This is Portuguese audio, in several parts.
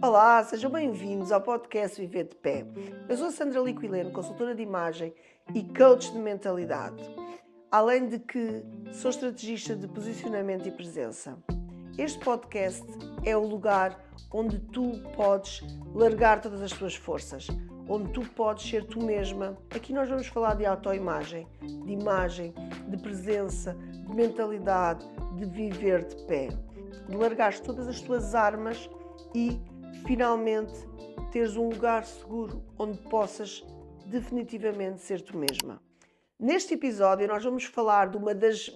Olá, sejam bem-vindos ao podcast Viver de Pé. Eu sou a Sandra Liquileno, consultora de imagem e coach de mentalidade. Além de que sou estrategista de posicionamento e presença. Este podcast é o lugar onde tu podes largar todas as tuas forças, onde tu podes ser tu mesma. Aqui nós vamos falar de autoimagem, de imagem, de presença, de mentalidade, de viver de pé, de largar todas as tuas armas e finalmente teres um lugar seguro onde possas definitivamente ser tu mesma. Neste episódio nós vamos falar de uma das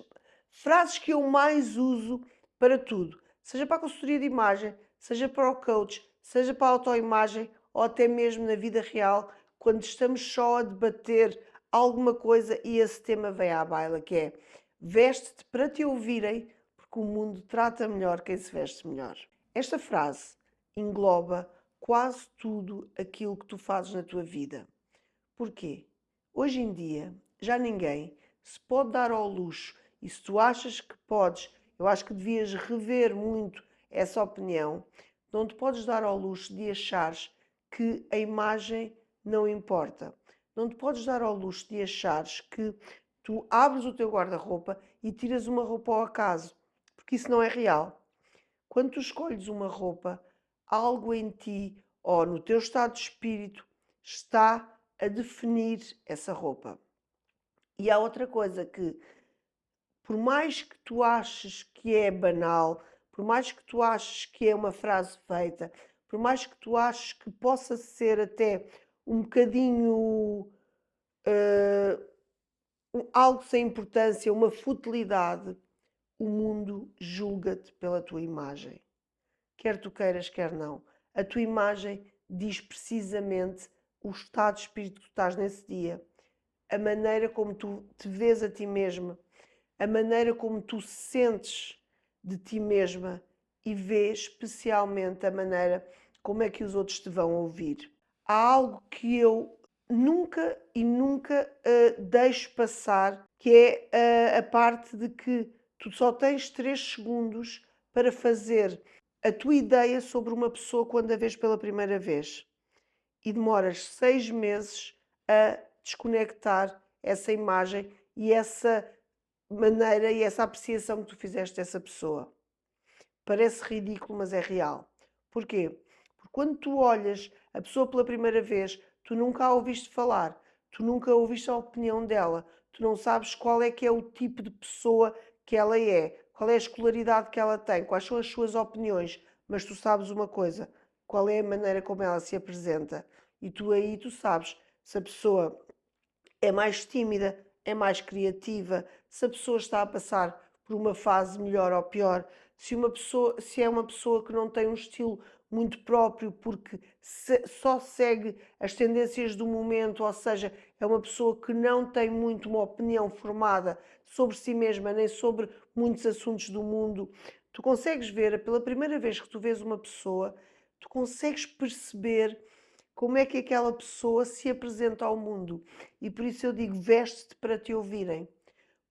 frases que eu mais uso para tudo, seja para a consultoria de imagem, seja para o coach, seja para a autoimagem ou até mesmo na vida real, quando estamos só a debater alguma coisa e esse tema vem à baila, que é: veste-te para te ouvirem, porque o mundo trata melhor quem se veste melhor. Esta frase engloba quase tudo aquilo que tu fazes na tua vida. Porquê? Hoje em dia já ninguém se pode dar ao luxo, e se tu achas que podes, eu acho que devias rever muito essa opinião. Não te podes dar ao luxo de achares que a imagem não importa. Não te podes dar ao luxo de achares que tu abres o teu guarda-roupa e tiras uma roupa ao acaso, porque isso não é real. Quando tu escolhes uma roupa, algo em ti ou no teu estado de espírito está a definir essa roupa. E há outra coisa que, por mais que tu aches que é banal, por mais que tu aches que é uma frase feita, por mais que tu aches que possa ser até um bocadinho algo sem importância, uma futilidade, o mundo julga-te pela tua imagem. Quer tu queiras, quer não. A tua imagem diz precisamente o estado de espírito que tu estás nesse dia, a maneira como tu te vês a ti mesma, a maneira como tu sentes de ti mesma e vês especialmente a maneira como é que os outros te vão ouvir. Há algo que eu nunca deixo passar, que é a parte de que tu só tens 3 segundos para fazer a tua ideia sobre uma pessoa quando a vês pela primeira vez. E demoras 6 meses a desconectar essa imagem e essa maneira e essa apreciação que tu fizeste dessa pessoa. Parece ridículo, mas é real. Porquê? Porque quando tu olhas a pessoa pela primeira vez, tu nunca a ouviste falar, tu nunca ouviste a opinião dela, tu não sabes qual é que é o tipo de pessoa que ela é, qual é a escolaridade que ela tem, quais são as suas opiniões, mas tu sabes uma coisa, qual é a maneira como ela se apresenta. E tu aí tu sabes se a pessoa é mais tímida, é mais criativa, se a pessoa está a passar por uma fase melhor ou pior, se é uma pessoa que não tem um estilo muito próprio porque só segue as tendências do momento, ou seja, é uma pessoa que não tem muito uma opinião formada sobre si mesma, nem sobre muitos assuntos do mundo. Tu consegues ver, pela primeira vez que tu vês uma pessoa, tu consegues perceber como é que aquela pessoa se apresenta ao mundo. E por isso eu digo, veste-te para te ouvirem.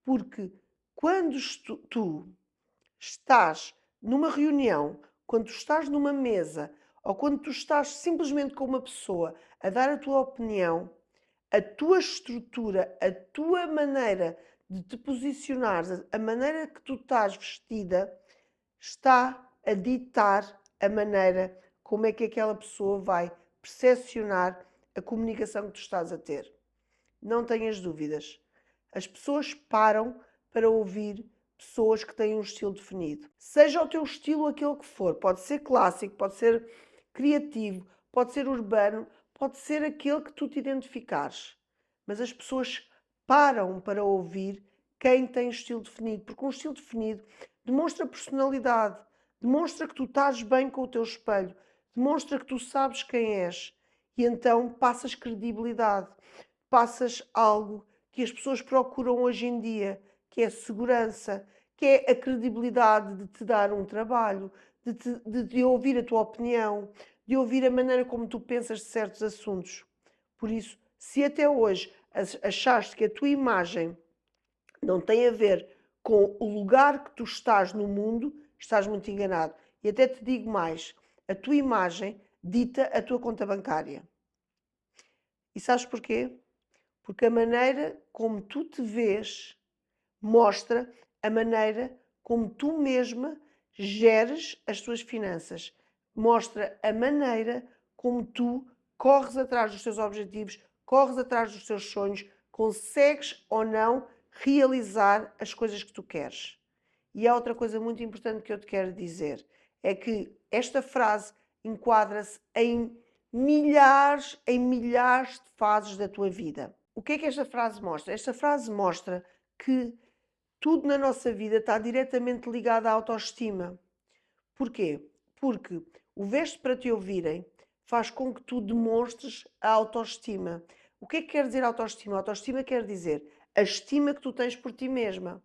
Porque quando tu estás numa reunião, quando tu estás numa mesa, ou quando tu estás simplesmente com uma pessoa a dar a tua opinião, a tua estrutura, a tua maneira de te posicionares, a maneira que tu estás vestida, está a ditar a maneira como é que aquela pessoa vai percepcionar a comunicação que tu estás a ter. Não tenhas dúvidas. As pessoas param para ouvir pessoas que têm um estilo definido. Seja o teu estilo aquele que for, pode ser clássico, pode ser criativo, pode ser urbano, pode ser aquele que tu te identificares. Mas as pessoas param para ouvir quem tem estilo definido, porque um estilo definido demonstra personalidade, demonstra que tu estás bem com o teu espelho, demonstra que tu sabes quem és e então passas credibilidade, passas algo que as pessoas procuram hoje em dia, que é segurança, que é a credibilidade de te dar um trabalho, de ouvir a tua opinião, de ouvir a maneira como tu pensas de certos assuntos. Por isso, se até hoje achaste que a tua imagem não tem a ver com o lugar que tu estás no mundo, estás muito enganado. E até te digo mais, A tua imagem dita a tua conta bancária. E sabes porquê? Porque a maneira como tu te vês mostra a maneira como tu mesma geres as tuas finanças. Mostra a maneira como tu corres atrás dos teus objetivos, corres atrás dos teus sonhos, consegues ou não realizar as coisas que tu queres. E há outra coisa muito importante que eu te quero dizer, é que esta frase enquadra-se em milhares de fases da tua vida. O que é que esta frase mostra? Esta frase mostra que tudo na nossa vida está diretamente ligado à autoestima. Porquê? Porque o veste para te ouvirem faz com que tu demonstres a autoestima. O que é que quer dizer autoestima? Autoestima quer dizer a estima que tu tens por ti mesma.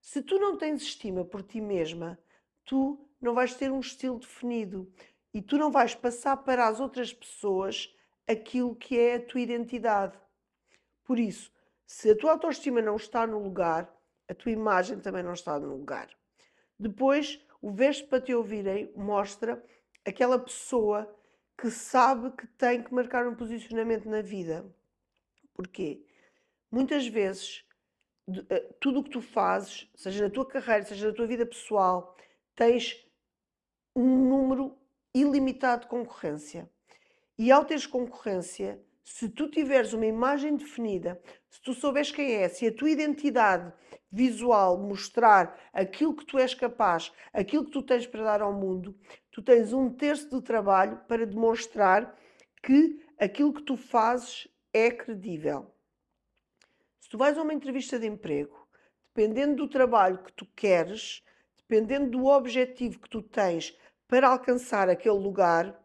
Se tu não tens estima por ti mesma, tu não vais ter um estilo definido e tu não vais passar para as outras pessoas aquilo que é a tua identidade. Por isso, se a tua autoestima não está no lugar, a tua imagem também não está no lugar. Depois, o veste para te ouvirem mostra aquela pessoa que sabe que tem que marcar um posicionamento na vida. Porquê? Muitas vezes, tudo o que tu fazes, seja na tua carreira, seja na tua vida pessoal, tens um número ilimitado de concorrência. E ao teres concorrência, se tu tiveres uma imagem definida, se tu souberes quem é, se a tua identidade visual mostrar aquilo que tu és capaz, aquilo que tu tens para dar ao mundo, tu tens um terço do trabalho para demonstrar que aquilo que tu fazes é credível. Se tu vais a uma entrevista de emprego, dependendo do trabalho que tu queres, dependendo do objetivo que tu tens para alcançar aquele lugar,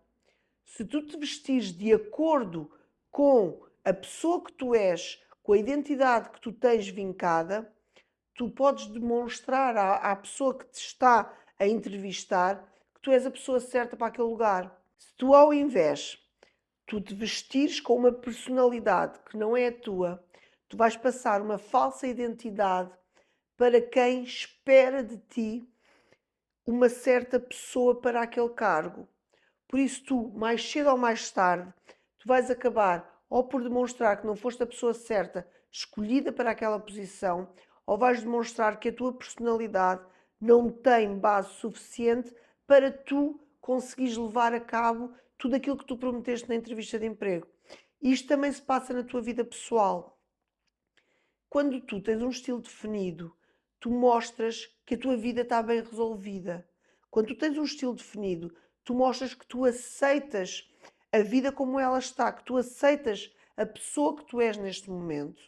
se tu te vestires de acordo com a pessoa que tu és, com a identidade que tu tens vincada, tu podes demonstrar à pessoa que te está a entrevistar que tu és a pessoa certa para aquele lugar. Se tu, ao invés, tu te vestires com uma personalidade que não é a tua, tu vais passar uma falsa identidade para quem espera de ti uma certa pessoa para aquele cargo. Por isso, tu, mais cedo ou mais tarde, tu vais acabar ou por demonstrar que não foste a pessoa certa escolhida para aquela posição, ou vais demonstrar que a tua personalidade não tem base suficiente para tu conseguires levar a cabo tudo aquilo que tu prometeste na entrevista de emprego. Isto também se passa na tua vida pessoal. Quando tu tens um estilo definido, tu mostras que a tua vida está bem resolvida. Quando tu tens um estilo definido, tu mostras que tu aceitas a vida como ela está, que tu aceitas a pessoa que tu és neste momento.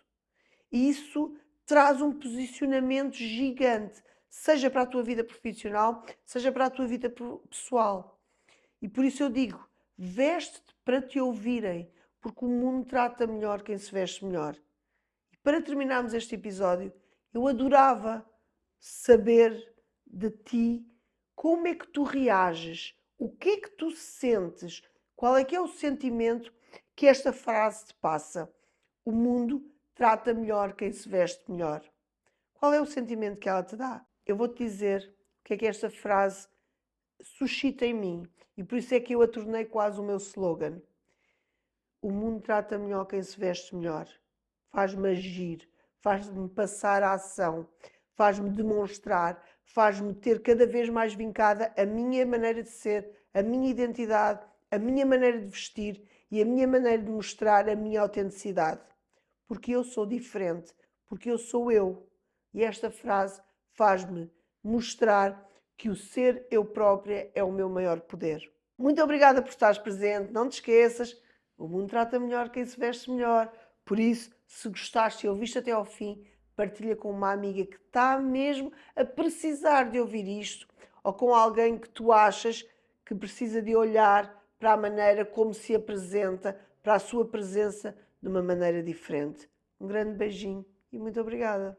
E isso traz um posicionamento gigante, seja para a tua vida profissional, seja para a tua vida pessoal. E por isso eu digo, veste-te para te ouvirem, porque o mundo trata melhor quem se veste melhor. Para terminarmos este episódio, eu adorava saber de ti como é que tu reages, o que é que tu sentes, qual é que é o sentimento que esta frase te passa. O mundo trata melhor quem se veste melhor. Qual é o sentimento que ela te dá? Eu vou-te dizer o que é que esta frase suscita em mim e por isso é que eu a tornei quase o meu slogan. O mundo trata melhor quem se veste melhor. Faz-me agir, faz-me passar a ação, faz-me demonstrar, faz-me ter cada vez mais vincada a minha maneira de ser, a minha identidade, a minha maneira de vestir e a minha maneira de mostrar a minha autenticidade. Porque eu sou diferente, porque eu sou eu. E esta frase faz-me mostrar que o ser eu própria é o meu maior poder. Muito obrigada por estares presente. Não te esqueças, o mundo trata melhor quem se veste melhor. Por isso, se gostaste e ouviste até ao fim, partilha com uma amiga que está mesmo a precisar de ouvir isto ou com alguém que tu achas que precisa de olhar para a maneira como se apresenta, para a sua presença de uma maneira diferente. Um grande beijinho e muito obrigada.